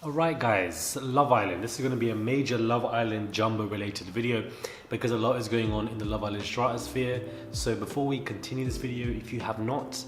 Alright guys, Love Island. This is going to be a major Love Island Jumbo related video because a lot is going on in the Love Island stratosphere. So before we continue this video, if you have not,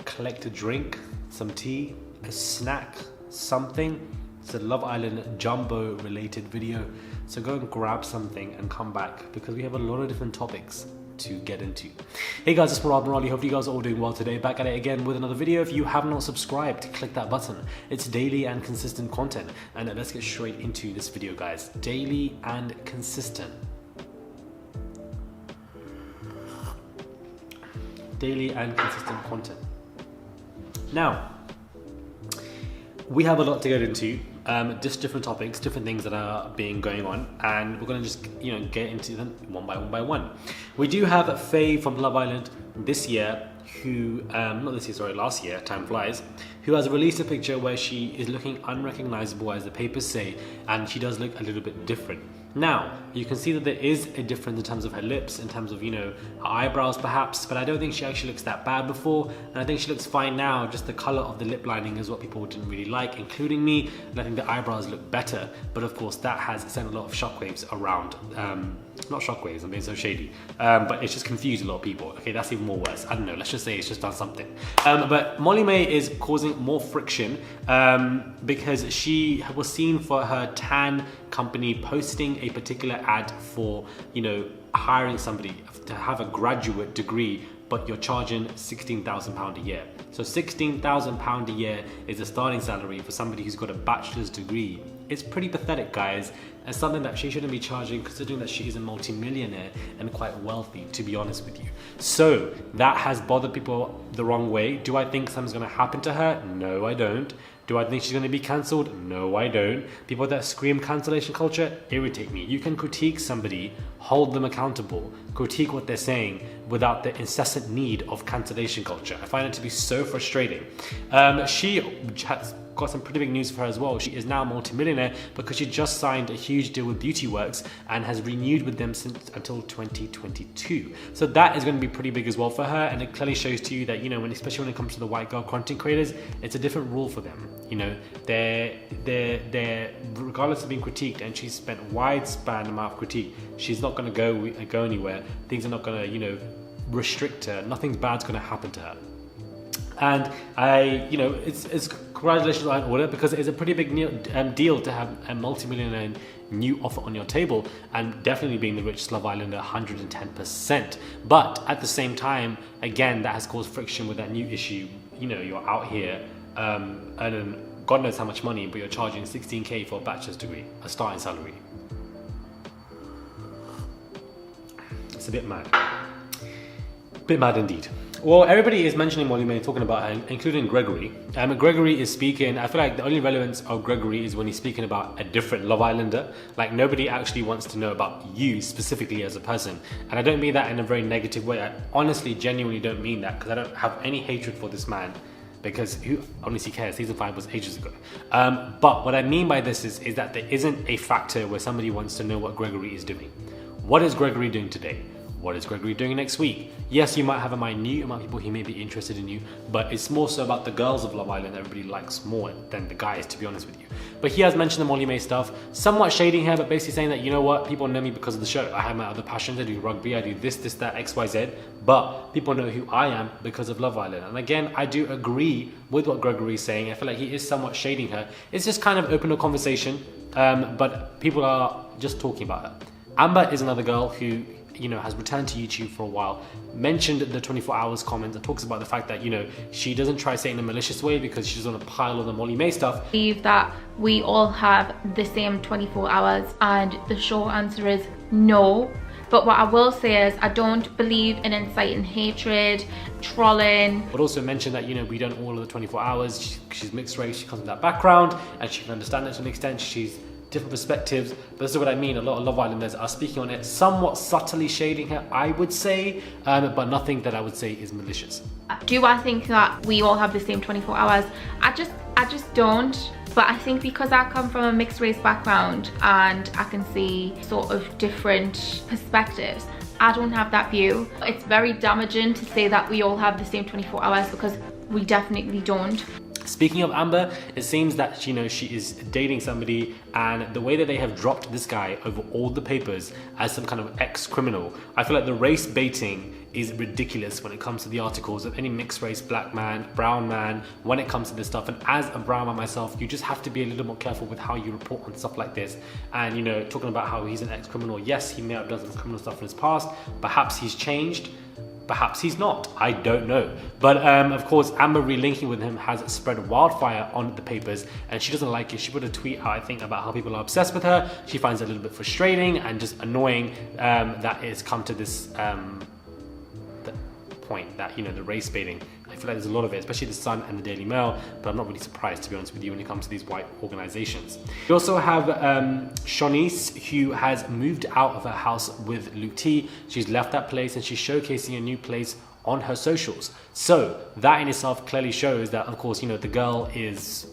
collect a drink, some tea, a snack, something. It's a Love Island Jumbo related video. So go and grab something and come back because we have a lot of different topics to get into. Hey guys, it's Murad Morali. Hope you guys are all doing well today. Back at it again with another video. If you have not subscribed, click that button. It's daily and consistent content. And let's get straight into this video, guys. Daily and consistent. Daily and consistent content. Now, we have a lot to get into. Just different topics, different things that are going on, and we're gonna just get into them one by one. We do have Faye from Love Island this year, who not this year, sorry, last year, time flies, who has released a picture where she is looking unrecognizable, as the papers say, and she does look a little bit different. Now, you can see that there is a difference in terms of her lips, in terms of, her eyebrows perhaps, but I don't think she actually looks that bad before, and I think she looks fine now. Just the color of the lip lining is what people didn't really like, including me, and I think the eyebrows look better, but of course that has sent a lot of shockwaves around, not shockwaves, I'm being so shady, but it's just confused a lot of people. Okay, that's even more worse. I don't know, let's just say it's just done something. But Molly May is causing more friction because she was seen for her tan company posting a particular ad for, hiring somebody to have a graduate degree, but you're charging £16,000 a year. So £16,000 a year is the starting salary for somebody who's got a bachelor's degree. It's pretty pathetic, guys, and something that she shouldn't be charging, considering that she is a multi-millionaire and quite wealthy, to be honest with you. So that has bothered people the wrong way. Do I think something's gonna happen to her? No, I don't. Do I think she's going to be cancelled? No, I don't. People that scream cancellation culture irritate me. You can critique somebody, hold them accountable, critique what they're saying without the incessant need of cancellation culture. I find it to be so frustrating. She has got some pretty big news for her as well. She is now a multimillionaire because she just signed a huge deal with Beauty Works and has renewed with them until 2022. So that is going to be pretty big as well for her, and it clearly shows to you that, especially when it comes to the white girl content creators, it's a different rule for them. They're regardless of being critiqued, and she's spent wide span amount of critique, she's not going to go anywhere. Things are not going to, restrict her. Nothing bad's going to happen to her. And it's congratulations on order, because it's a pretty big deal to have a multi-millionaire new offer on your table, and definitely being the richest Love Islander 110%. But at the same time, again, that has caused friction with that new issue. You're out here earning God knows how much money, but you're charging 16k for a bachelor's degree, a starting salary. It's a bit mad. Bit mad indeed. Well, everybody is mentioning Molly May, talking about her, including Gregory. Gregory is speaking. I feel like the only relevance of Gregory is when he's speaking about a different Love Islander. Like, nobody actually wants to know about you specifically as a person. And I don't mean that in a very negative way. I honestly, genuinely don't mean that, because I don't have any hatred for this man, because who honestly cares? Season 5 was ages ago. But what I mean by this is that there isn't a factor where somebody wants to know what Gregory is doing. What is Gregory doing today? What is Gregory doing next week? Yes, you might have a minute amount of people who may be interested in you, but it's more so about the girls of Love Island that everybody likes more than the guys, to be honest with you. But he has mentioned the Molly May stuff, somewhat shading her, but basically saying that, people know me because of the show. I have my other passions. I do rugby, I do this, that, XYZ, but people know who I am because of Love Island. And again, I do agree with what Gregory is saying. I feel like he is somewhat shading her. It's just kind of opened a conversation, but people are just talking about her. Amber is another girl who has returned to YouTube for a while, mentioned the 24 hours comment and talks about the fact that, she doesn't try to say it in a malicious way because she doesn't want to pile on the Molly May stuff. I believe that we all have the same 24 hours, and the short answer is no. But what I will say is I don't believe in inciting hatred, trolling. But also mention that, we don't all of the 24 hours. She's mixed race, she comes from that background, and she can understand it to an extent. She's different perspectives, but this is what I mean. A lot of Love Islanders are speaking on it, somewhat subtly shading her, I would say, but nothing that I would say is malicious. Do I think that we all have the same 24 hours? I just don't. But I think because I come from a mixed race background and I can see sort of different perspectives, I don't have that view. It's very damaging to say that we all have the same 24 hours, because we definitely don't. Speaking of Amber, it seems that she is dating somebody, and the way that they have dropped this guy over all the papers as some kind of ex-criminal, I feel like the race baiting is ridiculous when it comes to the articles of any mixed race black man, brown man, when it comes to this stuff. And as a brown man myself, you just have to be a little more careful with how you report on stuff like this. And talking about how he's an ex-criminal, yes, he may have done some criminal stuff in his past, perhaps he's changed, perhaps he's not, I don't know. But of course, Amber relinking with him has spread wildfire on the papers, and she doesn't like it. She put a tweet out, I think, about how people are obsessed with her. She finds it a little bit frustrating and just annoying that it's come to this the point that, the race baiting. I feel like there's a lot of it, especially the Sun and the Daily Mail, but I'm not really surprised, to be honest with you, when it comes to these white organizations. We also have Siannise, who has moved out of her house with Luke T. She's left that place and she's showcasing a new place on her socials. So that in itself clearly shows that, of course, the girl is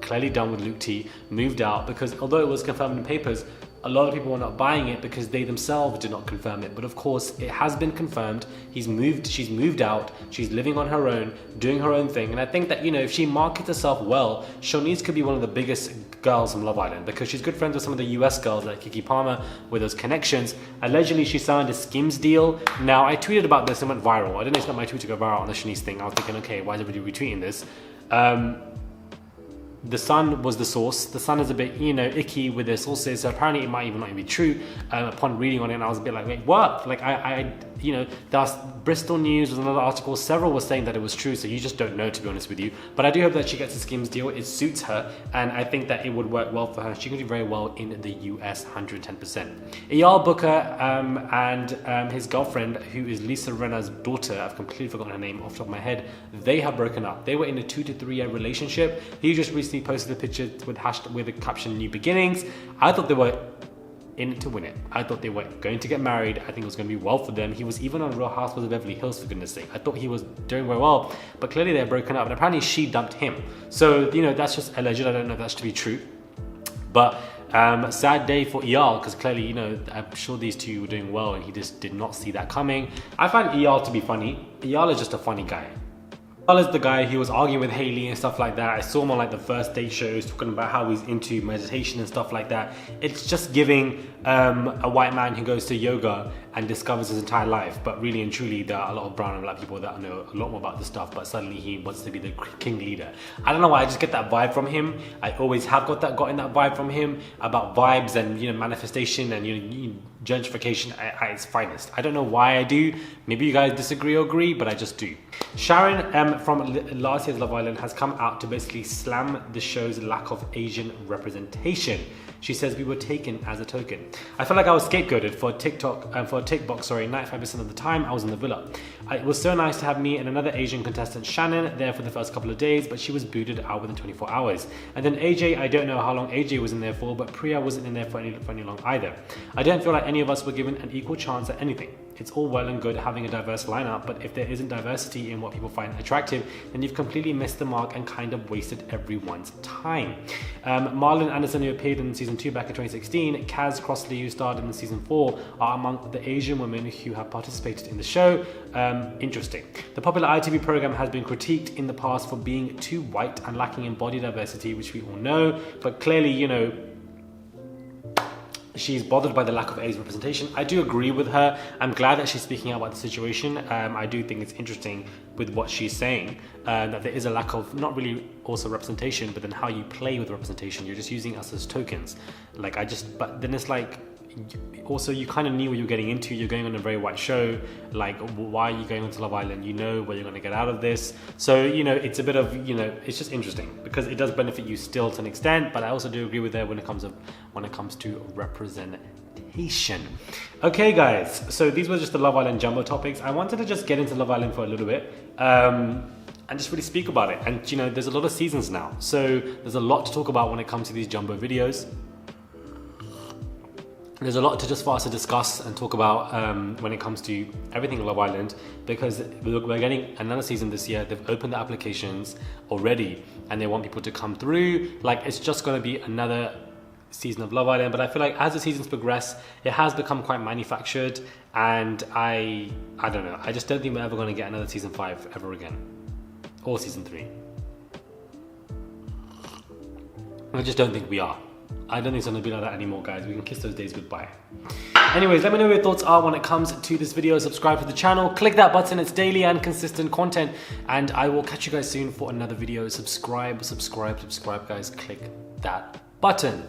clearly done with Luke T, moved out, because although it was confirmed in papers, a lot of people were not buying it because they themselves did not confirm it. But of course, it has been confirmed. She's moved out, she's living on her own, doing her own thing. And I think that, if she markets herself well, Siannise could be one of the biggest girls from Love Island, because she's good friends with some of the US girls like Kiki Palmer with those connections. Allegedly, she signed a Skims deal. Now, I tweeted about this and went viral. I didn't expect my tweet to go viral on the Siannise thing. I was thinking, okay, why is everybody retweeting this? The Sun was the source. The Sun is a bit, icky with their sources, so apparently it might even not even be true. Upon reading on it, and I was a bit like, wait, what? Like, there's Bristol News was another article. Several were saying that it was true, so you just don't know, to be honest with you. But I do hope that she gets a Skims deal. It suits her, and I think that it would work well for her. She can do very well in the US, 110%. Eyal Booker and his girlfriend, who is Lisa Rinna's daughter, I've completely forgotten her name off the top of my head, they have broken up. They were in a 2 to 3 year relationship. He just recently posted a picture with the caption "New Beginnings." I thought they were in it to win it. I thought they were going to get married. I think it was going to be well for them. He was even on Real Housewives of Beverly Hills, for goodness sake. I thought he was doing very well, but clearly they're broken up, and apparently she dumped him. So, that's just alleged. I don't know if that's to be true. But sad day for Eyal, because clearly, I'm sure these two were doing well, and he just did not see that coming. I find Eyal to be funny. Eyal is just a funny guy. Eyal is the guy who was arguing with Hailey and stuff like that. I saw him on the first date shows talking about how he's into meditation and stuff like that. It's just giving a white man who goes to yoga and discovers his entire life. But really and truly, there are a lot of brown and black people that know a lot more about this stuff, but suddenly he wants to be the king leader. I don't know why, I just get that vibe from him. I always have gotten that vibe from him about vibes and manifestation and gentrification at its finest. I don't know why I do. Maybe you guys disagree or agree, but I just do. Sharon from last year's Love Island has come out to basically slam the show's lack of Asian representation. She says we were taken as a token. I felt like I was scapegoated for TikTok, 95% of the time I was in the villa. It was so nice to have me and another Asian contestant, Shannon, there for the first couple of days, but she was booted out within 24 hours. And then AJ, I don't know how long AJ was in there for, but Priya wasn't in there for any long either. I don't feel like any of us were given an equal chance at anything. It's all well and good having a diverse lineup, but if there isn't diversity in what people find attractive, then you've completely missed the mark and kind of wasted everyone's time. Marlon Anderson, who appeared in season 2 back in 2016, Kaz Crossley, who starred in season 4, are among the Asian women who have participated in the show. Interesting. The popular ITV program has been critiqued in the past for being too white and lacking in body diversity, which we all know, but clearly, she's bothered by the lack of Asian representation. I do agree with her. I'm glad that she's speaking out about the situation. I do think it's interesting with what she's saying, that there is a lack of, not really also representation, but then how you play with representation. You're just using us as tokens. But then it's like, also you kind of knew what you're getting into. You're going on a very white show. Like, why are you going onto Love Island? You know what you're going to get out of this. So, it's a bit of, it's just interesting because it does benefit you still to an extent, but I also do agree with her when it comes to representation. Okay, guys, so these were just the Love Island jumbo topics. I wanted to just get into Love Island for a little bit and just really speak about it. And, there's a lot of seasons now, so there's a lot to talk about when it comes to these jumbo videos. There's a lot for us to discuss and talk about when it comes to everything Love Island, because we're getting another season this year. They've opened the applications already and they want people to come through. It's just going to be another season of Love Island, but I feel like as the seasons progress, it has become quite manufactured, and I don't know. I just don't think we're ever going to get another season 5 ever again, or season 3. I just don't think we are. I don't think it's gonna be like that anymore, guys. We can kiss those days goodbye. Anyways, let me know what your thoughts are when it comes to this video. Subscribe to the channel, click that button. It's daily and consistent content, and I will catch you guys soon for another video. Subscribe, guys. Click that button.